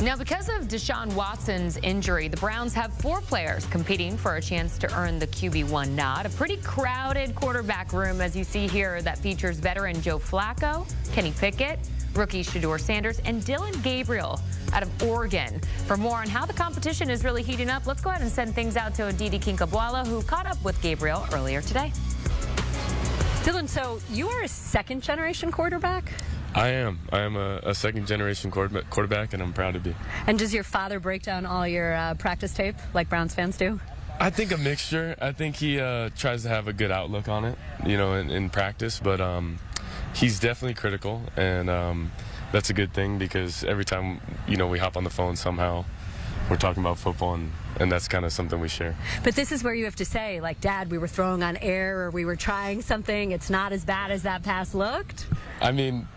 Now, because of Deshaun Watson's injury, the Browns have 4 players competing for a chance to earn the QB1 nod. A pretty crowded quarterback room, as you see here, that features veteran Joe Flacco, Kenny Pickett, rookie Shedeur Sanders, and Dylan Gabriel out of Oregon. For more on how the competition is really heating up, let's go ahead and send things out to Aditi Kinkhabwala, who caught up with Gabriel earlier today. Dylan, so you are a second-generation quarterback? I am a second-generation quarterback, and I'm proud to be. And does your father break down all your practice tape like Browns fans do? I think a mixture. I think he tries to have a good outlook on it, you know, in practice, but he's definitely critical, and that's a good thing because every time, you know, we hop on the phone somehow, we're talking about football, and that's kind of something we share. But this is where you have to say, like, Dad, we were throwing on air or we were trying something. It's not as bad as that pass looked. I mean,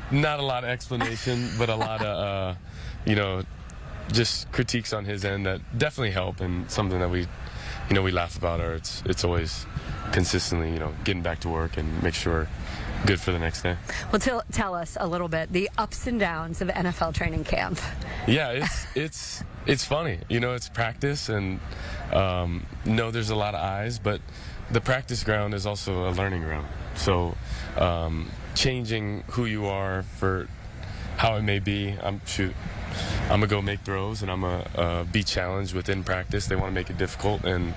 not a lot of explanation, but a lot of, you know, just critiques on his end that definitely help, and something that we laugh about, or it's always consistently, you know, getting back to work and make sure good for the next day. Well, tell us a little bit, the ups and downs of NFL training camp. Yeah, it's funny. You know, it's practice, and no, there's a lot of eyes, but the practice ground is also a learning ground. So changing who you are for how it may be, I'm gonna go make throws, and I'm gonna be challenged within practice. They want to make it difficult, and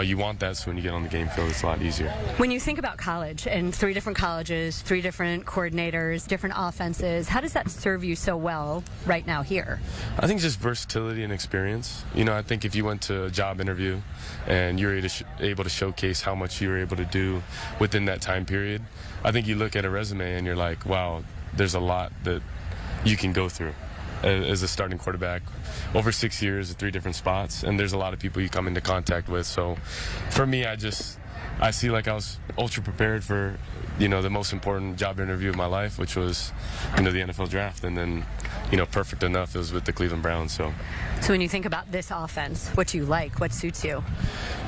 you want that, so when you get on the game field, it's a lot easier. When you think about college and 3 different colleges, 3 different coordinators, different offenses, how does that serve you so well right now here? I think just versatility and experience. You know, I think if you went to a job interview and you're able to showcase how much you were able to do within that time period, I think you look at a resume and you're like, wow, there's a lot that you can go through as a starting quarterback over 6 years at 3 different spots, and there's a lot of people you come into contact with. So for me, I see like I was ultra prepared for, you know, the most important job interview of my life, which was, you know, the NFL draft, and then, you know, perfect enough, it was with the Cleveland Browns. So when you think about this offense, what do you like? What suits you?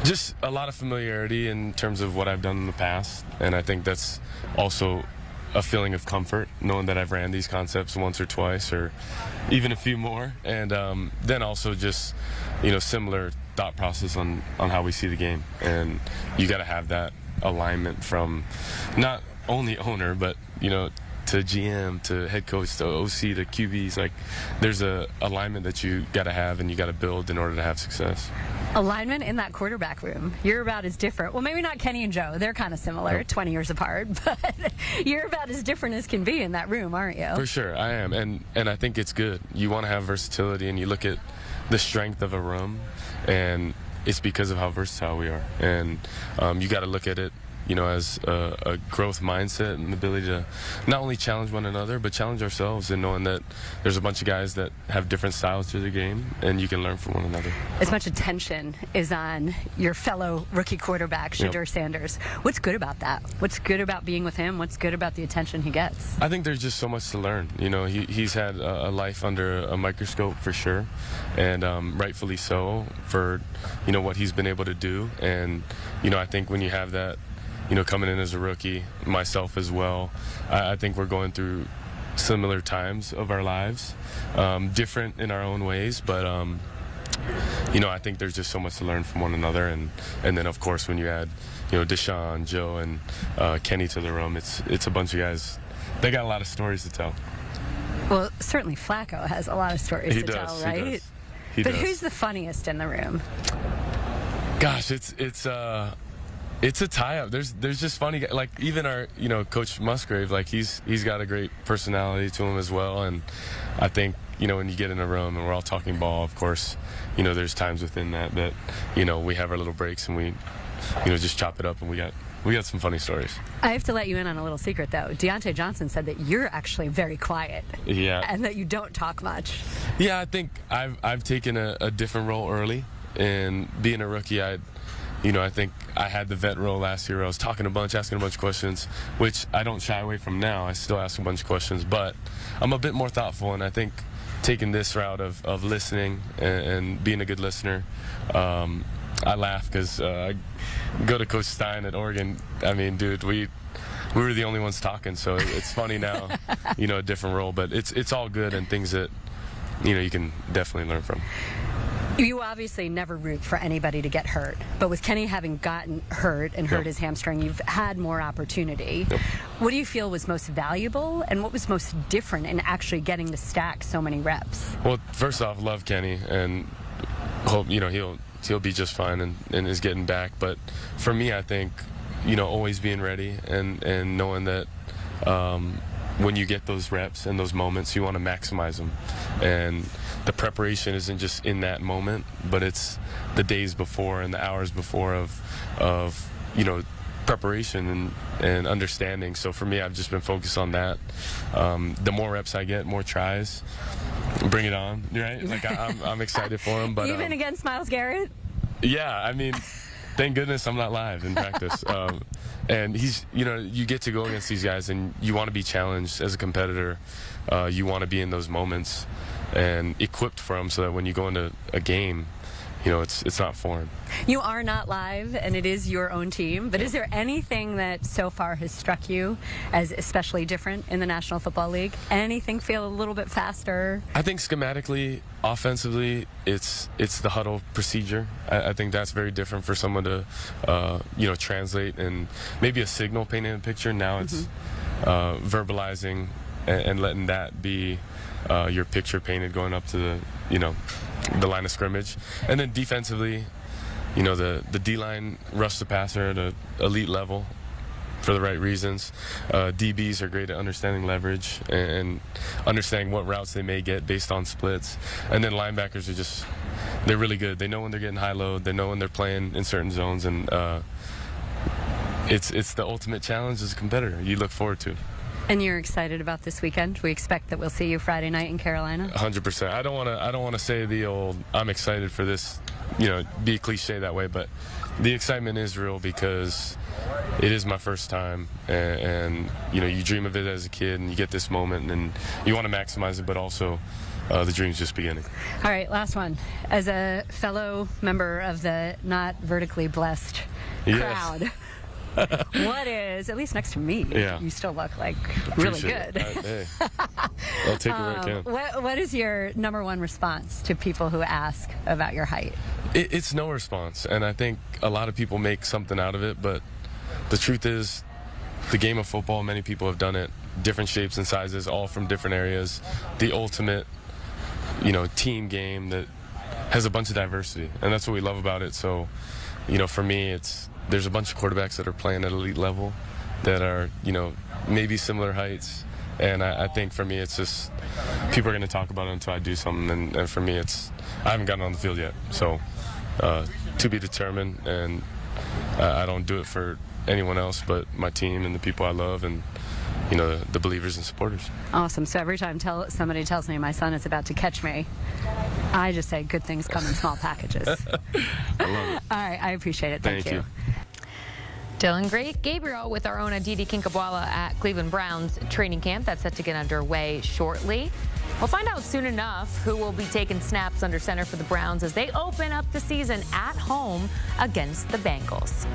Just a lot of familiarity in terms of what I've done in the past, and I think that's also a feeling of comfort, knowing that I've ran these concepts once or twice, or even a few more, and then also just, you know, similar thought process on how we see the game, and you got to have that alignment from not only owner, but, you know, to GM, to head coach, to OC, to QBs. Like, there's a alignment that you got to have, and you got to build in order to have success. Alignment in that quarterback room, you're about as different. Well, maybe not Kenny and Joe. They're kind of similar, 20 years apart, but you're about as different as can be in that room, aren't you? For sure, I am, and I think it's good. You want to have versatility, and you look at the strength of a room, and it's because of how versatile we are. And you got to look at it, you know, as a growth mindset and the ability to not only challenge one another, but challenge ourselves, and knowing that there's a bunch of guys that have different styles to the game, and you can learn from one another. As much attention is on your fellow rookie quarterback, Shedeur Sanders. What's good about that? What's good about being with him? What's good about the attention he gets? I think there's just so much to learn. You know, he's had a life under a microscope for sure, and rightfully so for, you know, what he's been able to do. And, you know, I think when you have that, you know, coming in as a rookie, myself as well, I think we're going through similar times of our lives, different in our own ways, but you know, I think there's just so much to learn from one another, and then of course when you add, you know, Deshaun, Joe, and Kenny to the room, it's a bunch of guys. They got a lot of stories to tell. Well, certainly Flacco has a lot of stories to tell, right? He does. Who's the funniest in the room? Gosh, it's a tie-up. There's just funny guys. Like, even our, you know, Coach Musgrave, like, he's got a great personality to him as well. And I think, you know, when you get in a room and we're all talking ball, of course, you know, there's times within that, you know, we have our little breaks and we, you know, just chop it up, and we got some funny stories. I have to let you in on a little secret, though. Deontay Johnson said that you're actually very quiet. Yeah. And that you don't talk much. Yeah, I think I've taken a different role early, and being a rookie, you know, I think I had the vet role last year where I was talking a bunch, asking a bunch of questions, which I don't shy away from now. I still ask a bunch of questions, but I'm a bit more thoughtful, and I think taking this route of listening and being a good listener, I laugh because I go to Coach Stein at Oregon. I mean, dude, we were the only ones talking, so it's funny now, you know, a different role, but it's all good, and things that you can definitely learn from. You obviously never root for anybody to get hurt, but with Kenny having gotten hurt and hurt his hamstring, you've had more opportunity. Yep. What do you feel was most valuable, and what was most different in actually getting to stack so many reps? Well, first off, love Kenny, and hope he'll be just fine and is getting back. But for me, I think always being ready and knowing that when you get those reps and those moments, you want to maximize them. And the preparation isn't just in that moment, but it's the days before and the hours before of preparation and understanding. So for me, I've just been focused on that. The more reps I get, more tries. Bring it on, right? Like I'm excited for him. But even against Myles Garrett? Yeah, I mean, thank goodness I'm not live in practice. And you get to go against these guys, and you want to be challenged as a competitor. You want to be in those moments and equipped for them, so that when you go into a game, it's not foreign. You are not live, and it is your own team, but is there anything that so far has struck you as especially different in the National Football League? Anything feel a little bit faster? I think schematically, offensively, it's the huddle procedure. I think that's very different for someone to translate, and maybe a signal painting a picture. Now it's verbalizing and letting that be your picture painted going up to the line of scrimmage. And then defensively, the D-line rush the passer at an elite level for the right reasons. DBs are great at understanding leverage and understanding what routes they may get based on splits. And then linebackers they're really good. They know when they're getting high load. They know when they're playing in certain zones. And it's the ultimate challenge as a competitor you look forward to. And you're excited about this weekend? We expect that we'll see you Friday night in Carolina? 100%. I don't want to say the old I'm excited for this, be a cliche that way, but the excitement is real because it is my first time, and you dream of it as a kid, and you get this moment, and you want to maximize it, but also the dream's just beginning. All right, last one. As a fellow member of the not vertically blessed crowd, what is, at least next to me, you still look like really good. Hey, I'll take it where I can. What is your number one response to people who ask about your height? It's no response, and I think a lot of people make something out of it, but the truth is, the game of football, many people have done it, different shapes and sizes, all from different areas. The ultimate, team game that has a bunch of diversity, and that's what we love about it. So, for me, there's a bunch of quarterbacks that are playing at elite level that are, maybe similar heights. And I think for me, it's just people are going to talk about it until I do something. And for me, I haven't gotten on the field yet. So to be determined. And I don't do it for anyone else but my team and the people I love and, the believers and supporters. Awesome. So every time somebody tells me my son is about to catch me, I just say good things come in small packages. I love it. All right. I appreciate it. Thank you. Dylan Gabriel with our own Aditi Kinkhabwala at Cleveland Browns training camp. That's set to get underway shortly. We'll find out soon enough who will be taking snaps under center for the Browns as they open up the season at home against the Bengals.